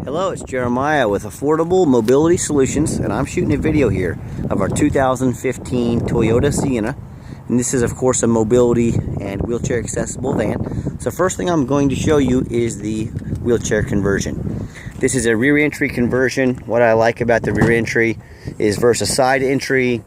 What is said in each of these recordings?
Hello, it's Jeremiah with Affordable Mobility Solutions, and I'm shooting a video here of our 2015 Toyota Sienna. And this is, of course, a mobility and wheelchair accessible van. So first thing I'm going to show you is the wheelchair conversion. This is a rear entry conversion. What I like about the rear entry is versus side entry,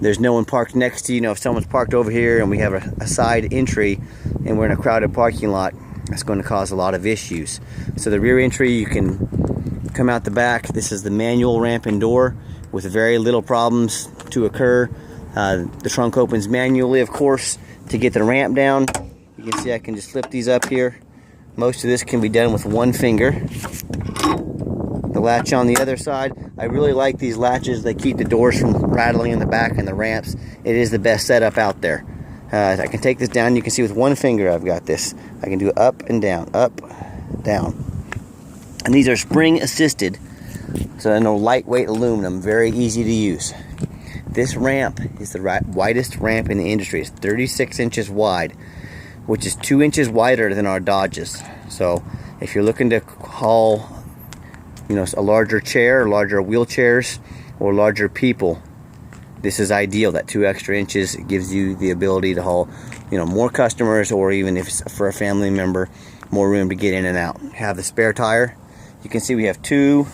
there's no one parked next to you. If someone's parked over here and we have a side entry and we're in a crowded parking lot, that's going to cause a lot of issues. So the rear entry, you can come out the back. This is the manual ramp and door with very little problems to occur. The trunk opens manually, of course, to get the ramp down. You can see I can just flip these up here. Most of this can be done with one finger. The latch on the other side, I really like these latches. They keep the doors from rattling in the back and the ramps. It is the best setup out there. I can take this down. You can see with one finger I've got this. I can do up and down, up, down. And these are spring assisted, so they're no lightweight aluminum, very easy to use. This ramp is the widest ramp in the industry. It's 36 inches wide, which is 2 inches wider than our Dodges. So if you're looking to haul, a larger chair, larger wheelchairs, or larger people, this is ideal. That 2 extra inches gives you the ability to haul, more customers, or even if it's for a family member, more room to get in and out. Have the spare tire. You can see we have 2,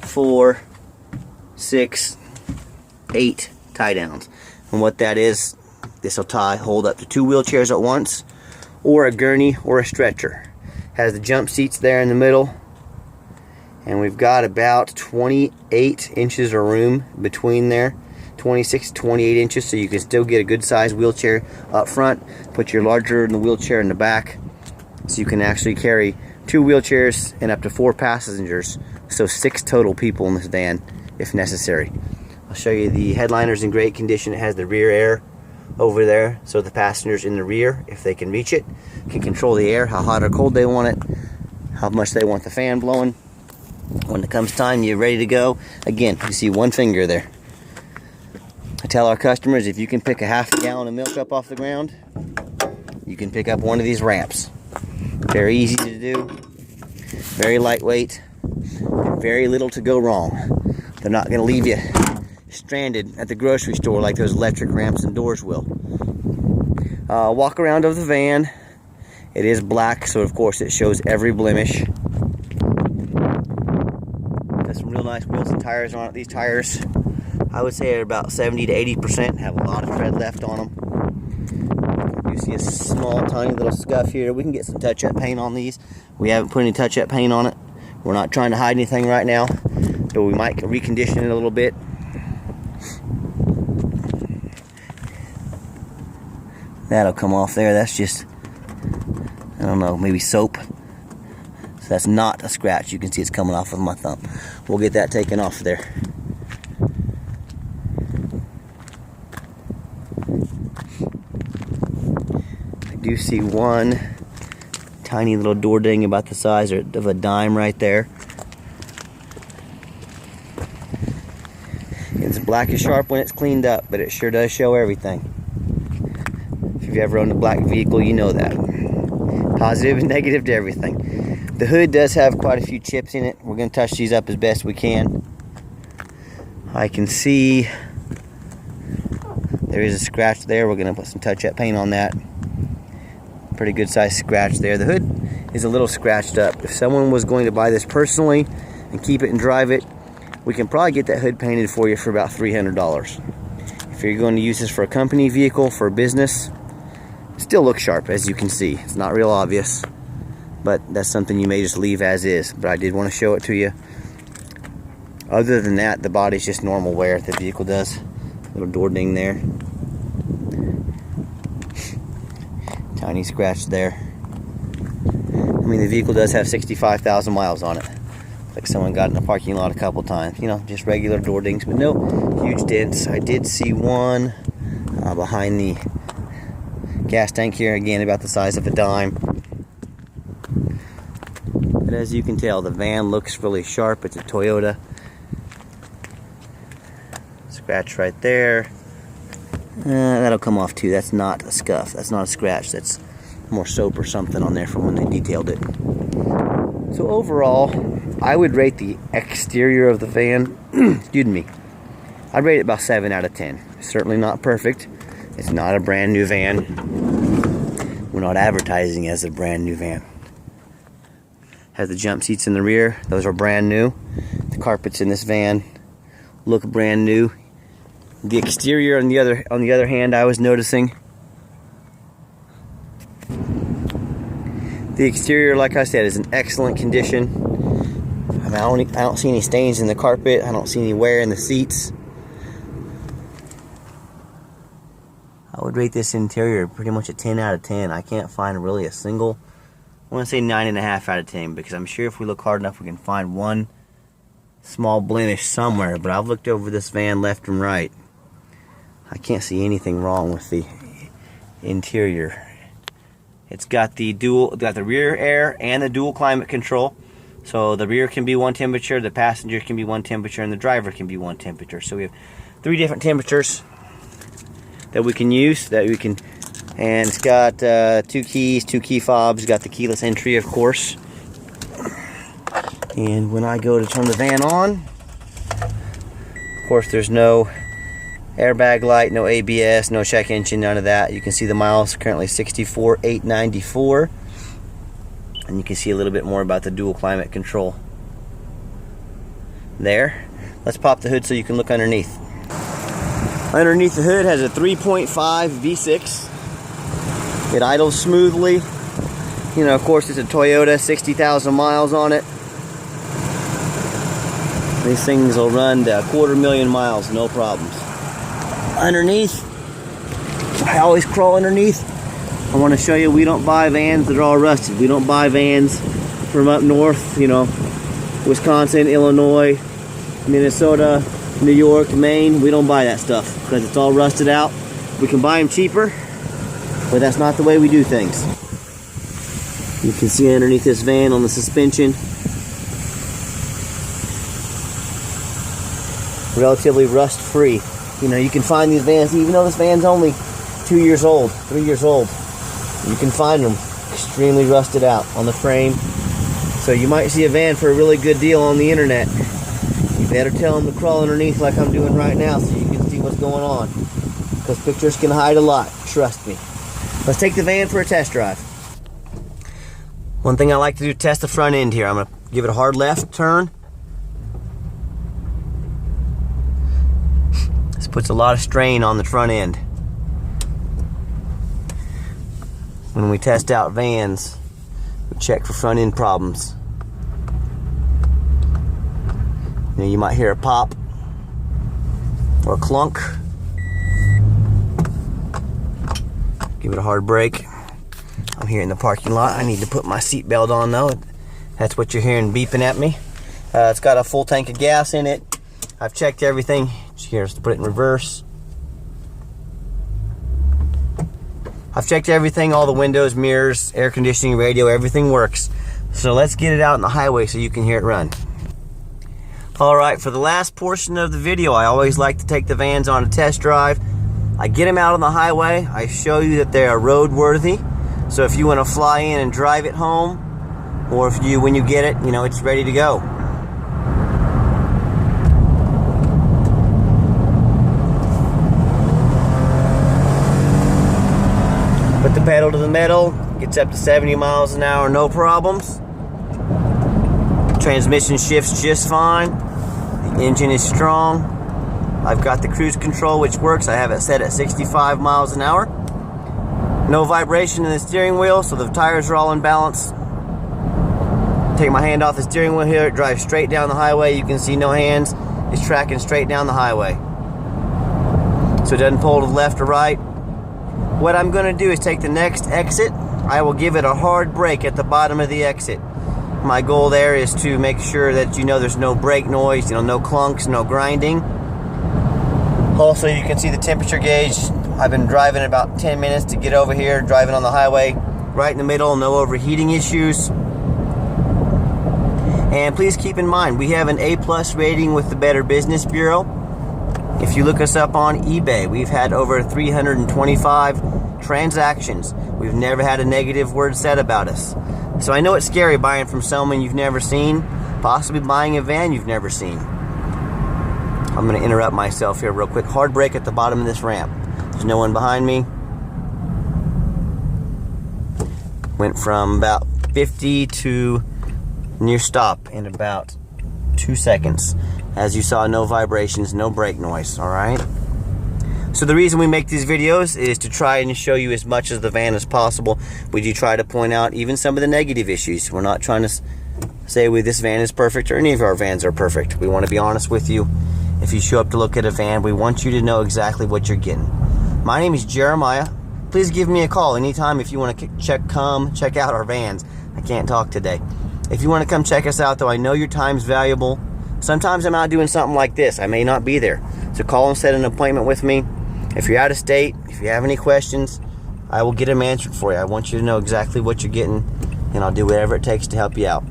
4, 6, 8 tie downs. And what that is, this will hold up to 2 wheelchairs at once, or a gurney or a stretcher. Has the jump seats there in the middle. And we've got about 28 inches of room between there, 26 to 28 inches, so you can still get a good sized wheelchair up front. Put your larger in the wheelchair in the back, so you can actually carry 2 wheelchairs and up to 4 passengers, so 6 total people in this van if necessary. I'll show you the headliner's in great condition. It has the rear air over there, so the passengers in the rear, if they can reach it, can control the air, how hot or cold they want it, how much they want the fan blowing. When it comes time, you're ready to go. Again, you see one finger there. I tell our customers, if you can pick a half a gallon of milk up off the ground, you can pick up one of these ramps. Very easy to do, very lightweight, and very little to go wrong. They're not going to leave you stranded at the grocery store like those electric ramps and doors will. Walk around of the van. It is black, so of course it shows every blemish. Got some real nice wheels and tires on it. These tires, I would say, are about 70 to 80%. Have a lot of tread left on them. You see a small, tiny little scuff here. We can get some touch-up paint on these. We haven't put any touch-up paint on it. We're not trying to hide anything right now, but we might recondition it a little bit. That'll come off there. That's just, I don't know, maybe soap. So that's not a scratch. You can see it's coming off of my thumb. We'll get that taken off there. I do see one tiny little door ding about the size of a dime right there. It's black and sharp when it's cleaned up, but it sure does show everything. If you've ever owned a black vehicle, you know that. Positive and negative to everything. The hood does have quite a few chips in it. We're going to touch these up as best we can. I can see there is a scratch there. We're going to put some touch-up paint on that. Pretty good sized scratch there. The hood is a little scratched up. If someone was going to buy this personally and keep it and drive it, we can probably get that hood painted for you for about $300. If you're going to use this for a company vehicle, for a business, it still looks sharp, as you can see. It's not real obvious, but that's something you may just leave as is. But I did want to show it to you. Other than that, the body's just normal wear. The vehicle does. Little door ding there. Tiny scratch there. I mean, the vehicle does have 65,000 miles on it. Like someone got in the parking lot a couple times. Just regular door dings, but no huge dents. I did see one behind the gas tank here, again about the size of a dime. But as you can tell, the van looks really sharp. It's a Toyota. Scratch right there. That'll come off too. That's not a scuff. That's not a scratch. That's more soap or something on there from when they detailed it. So overall, I would rate the exterior of the van, excuse me, I'd rate it about 7 out of 10. It's certainly not perfect. It's not a brand new van. We're not advertising as a brand new van. Has the jump seats in the rear. Those are brand new. The carpets in this van look brand new. The exterior on the other hand, I was noticing. The exterior, like I said, is in excellent condition. I mean, I don't see any stains in the carpet. I don't see any wear in the seats. I would rate this interior pretty much a 10 out of 10. I can't find really a single, I want to say 9.5 out of 10, because I'm sure if we look hard enough we can find one small blemish somewhere, but I've looked over this van left and right. I can't see anything wrong with the interior. It's got the rear air and the dual climate control. So the rear can be one temperature, the passenger can be one temperature, and the driver can be one temperature. So we have 3 different temperatures that we can use, and it's got 2 keys, 2 key fobs. It's got the keyless entry, of course. And when I go to turn the van on, of course there's no airbag light, no ABS, no check engine, none of that. You can see the miles currently 64,894, and you can see a little bit more about the dual climate control there. Let's pop the hood so you can look underneath. Underneath the hood has a 3.5 V6. It idles smoothly. You know, of course it's a Toyota, 60,000 miles on it. These things will run to 250,000 miles, no problems. Underneath, I always crawl underneath. I want to show you we don't buy vans that are all rusted. We don't buy vans from up north, you know, Wisconsin, Illinois, Minnesota, New York, Maine. We don't buy that stuff because it's all rusted out. We can buy them cheaper, but that's not the way we do things. You can see underneath this van on the suspension, relatively rust free. You know, you can find these vans, even though this van's only 2 years old, 3 years old, you can find them extremely rusted out on the frame. So you might see a van for a really good deal on the internet. You better tell them to crawl underneath like I'm doing right now so you can see what's going on. Because pictures can hide a lot, trust me. Let's take the van for a test drive. One thing I like to do, test the front end here. I'm going to give it a hard left turn. This puts a lot of strain on the front end. When we test out vans, we check for front end problems. You know, you might hear a pop or a clunk. Give it a hard brake. I'm here in the parking lot. I need to put my seatbelt on though. That's what you're hearing beeping at me. It's got a full tank of gas in it. I've checked everything. Here's to put it in reverse. I've checked everything, all the windows, mirrors, air conditioning, radio, everything works. So let's get it out on the highway so you can hear it run. Alright, for the last portion of the video, I always like to take the vans on a test drive. I get them out on the highway. I show you that they are roadworthy. So if you want to fly in and drive it home, or if you, when you get it, you know, it's ready to go. Put the pedal to the metal, gets up to 70 miles an hour, no problems. Transmission shifts just fine. The engine is strong. I've got the cruise control which works. I have it set at 65 miles an hour. No vibration in the steering wheel, so the tires are all in balance. Take my hand off the steering wheel here, it drives straight down the highway. You can see no hands. It's tracking straight down the highway. So it doesn't pull to the left or right. What I'm going to do is take the next exit. I will give it a hard brake at the bottom of the exit. My goal there is to make sure that you know there's no brake noise, you know, no clunks, no grinding. Also, you can see the temperature gauge. I've been driving about 10 minutes to get over here, driving on the highway, right in the middle, no overheating issues. And please keep in mind, we have an A+ rating with the Better Business Bureau. If you look us up on eBay, we've had over 325 transactions. We've never had a negative word said about us. So I know it's scary buying from someone you've never seen, possibly buying a van you've never seen. I'm going to interrupt myself here real quick. Hard brake at the bottom of this ramp. There's no one behind me. Went from about 50 to near stop in about 2 seconds. As you saw, no vibrations, no brake noise, all right? So the reason we make these videos is to try and show you as much of the van as possible. We do try to point out even some of the negative issues. We're not trying to say this van is perfect or any of our vans are perfect. We want to be honest with you. If you show up to look at a van, we want you to know exactly what you're getting. My name is Jeremiah. Please give me a call anytime if you want to come check out our vans. I can't talk today. If you want to come check us out, though, I know your time's valuable. Sometimes I'm out doing something like this. I may not be there. So call and set an appointment with me. If you're out of state, if you have any questions, I will get them answered for you. I want you to know exactly what you're getting, and I'll do whatever it takes to help you out.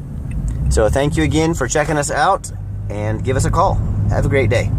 So thank you again for checking us out, and give us a call. Have a great day.